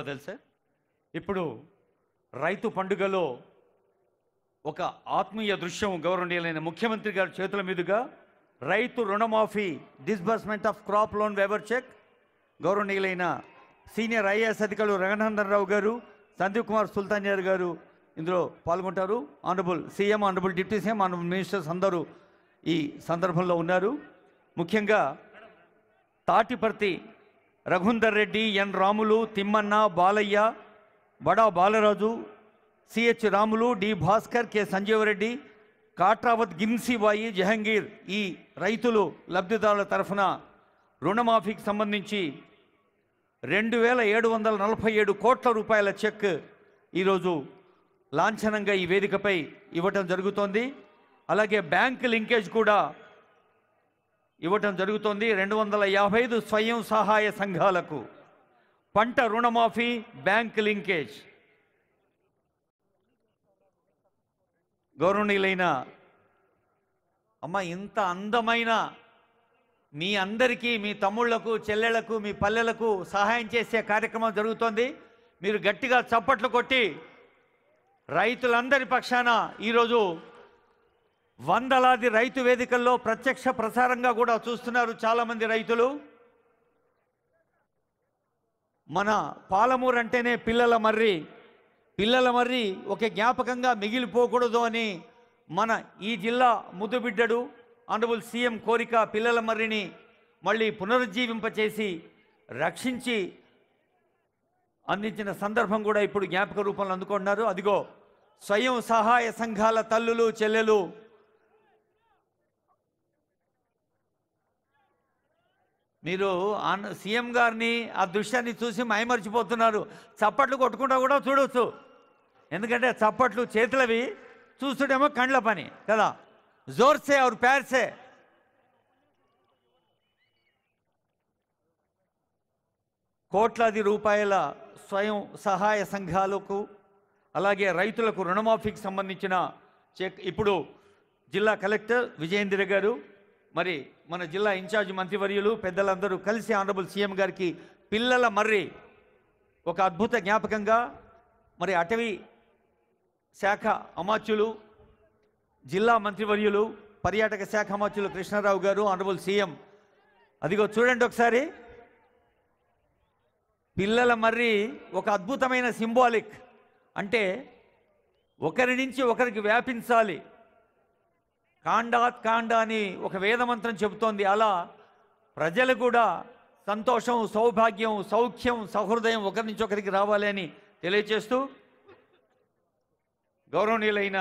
తెలుసా ఇప్పుడు రైతు పండుగలో ఒక ఆత్మీయ దృశ్యం గౌరవనీయులైన ముఖ్యమంత్రి గారి చేతుల మీదుగా రైతు రుణమాఫీ disbursement of crop loan waiver cheque గౌరవనీయులైన సీనియర్ ఐఏఎస్ అధికారులు రఘునందన్ రావు గారు, సందీప్ కుమార్ సుల్తానియర్ గారు ఇందులో పాల్గొంటారు. Honourable CM, honourable deputy CM, honourable ministers అందరూ ఈ సందర్భంలో ఉన్నారు. ముఖ్యంగా తాటిపర్తి రఘుందర్ రెడ్డి, ఎన్ Ramulu, Thimmanna, Balayya, Bada Balaraju, CH Ramulu, D Bhaskar, K Sanjeeva Reddy, Katravath, Ginsibai, Jahangir ఈ రైతులు లబ్ధిదారుల తరఫున రుణమాఫీకి సంబంధించి 2747 కోట్ల రూపాయల చెక్ ఈరోజు లాంఛనంగా ఈ వేదికపై ఇవ్వటం జరుగుతోంది. అలాగే బ్యాంక్ లింకేజ్ కూడా ఇవ్వటం జరుగుతోంది. 255 స్వయం సహాయ సంఘాలకు పంట రుణమాఫీ, బ్యాంక్ లింకేజ్. గౌరవనీయులైన అమ్మ, ఇంత అందమైన మీ అందరికీ, మీ తమ్ముళ్లకు, చెల్లెళ్లకు, మీ పల్లెలకు సహాయం చేసే కార్యక్రమం జరుగుతోంది. మీరు గట్టిగా చప్పట్లు కొట్టి రైతులందరి పక్షాన ఈరోజు వందలాది రైతు వేదికల్లో ప్రత్యక్ష ప్రసారంగా కూడా చూస్తున్నారు చాలామంది రైతులు. మన పాలమూరు అంటేనే పిల్లల మర్రి. పిల్లల మర్రి ఒక జ్ఞాపకంగా మిగిలిపోకూడదు అని మన ఈ జిల్లా ముద్దుబిడ్డడు ఆనరబుల్ సీఎం కోరిక పిల్లల మర్రిని మళ్ళీ పునరుజ్జీవింపచేసి రక్షించి అందించిన సందర్భం కూడా ఇప్పుడు జ్ఞాపక రూపంలో అందుకుంటున్నారు. అదిగో స్వయం సహాయ సంఘాల తల్లులు, చెల్లెలు మీరు సీఎం గారిని ఆ దృశ్యాన్ని చూసి మైమరిచిపోతున్నారు. చప్పట్లు కొట్టుకుంటా కూడా చూడవచ్చు. ఎందుకంటే చప్పట్లు చేతులవి, చూస్తుండేమో కండ్ల పని కదా. జోర్సే और प्यार से కోట్లాది రూపాయల స్వయం సహాయ సంఘాలకు అలాగే రైతులకు రుణమాఫీకి సంబంధించిన చెక్ ఇప్పుడు జిల్లా కలెక్టర్ విజయేంద్ర గారు, మరి మన జిల్లా ఇన్ఛార్జ్ మంత్రివర్యులు పెద్దలందరూ కలిసి ఆనరబుల్ సీఎం గారికి పిల్లల మర్రి ఒక అద్భుత జ్ఞాపకంగా, మరి అటవీ శాఖ అమాత్యులు, జిల్లా మంత్రివర్యులు, పర్యాటక శాఖ అమాత్యులు కృష్ణారావు గారు, ఆనరబుల్ సీఎం అదిగో చూడండి ఒకసారి. పిల్లల మర్రి ఒక అద్భుతమైన సింబాలిక్. అంటే ఒకరి నుంచి ఒకరికి వ్యాపించాలి. కాండాత్ కాండ అని ఒక వేదమంత్రం చెబుతోంది. అలా ప్రజలు కూడా సంతోషం, సౌభాగ్యం, సౌఖ్యం, సహృదయం ఒకరి నుంచి ఒకరికి రావాలి అని తెలియజేస్తూ గౌరవనీయులైన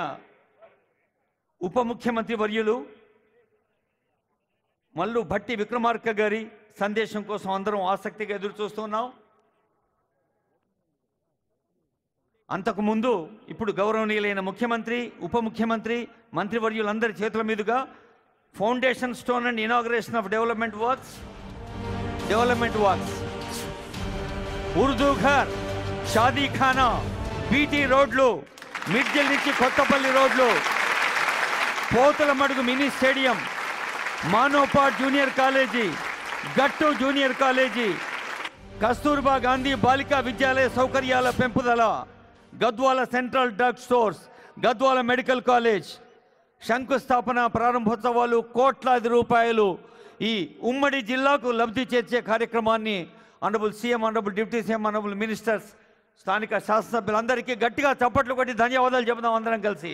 ఉప ముఖ్యమంత్రి వర్యులు మల్లు భట్టి విక్రమార్క గారి సందేశం కోసం అందరం ఆసక్తిగా ఎదురు చూస్తున్నాం. అంతకుముందు ఇప్పుడు గౌరవనీయులైన ముఖ్యమంత్రి, ఉప ముఖ్యమంత్రి, మంత్రివర్యులందరి చేతుల మీదుగా foundation stone and inauguration of development works Urdu Ghar, షాదీఖానా, బీటీ రోడ్లు, మిడ్జిల్ నుంచి కొత్తపల్లి రోడ్లు, Pothula Madugu mini stadium, Manopad junior college, Gattu junior college, Kasturba Gandhi Balika Vidyalaya సౌకర్యాల పెంపుదల, Gadwal central drug stores, Gadwal medical college శంకుస్థాపన ప్రారంభోత్సవాలు, కోట్లాది రూపాయలు ఈ ఉమ్మడి జిల్లాకు లబ్ధి చేర్చే కార్యక్రమాన్ని honourable CM, honourable deputy CM, honourable ministers, స్థానిక శాసనసభ్యులందరికీ గట్టిగా చప్పట్లు కొట్టి ధన్యవాదాలు చెబుదాం అందరం కలిసి.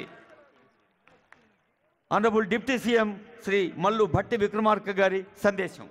Honourable deputy CM Shri Mallu Bhatti Vikramarka గారి సందేశం.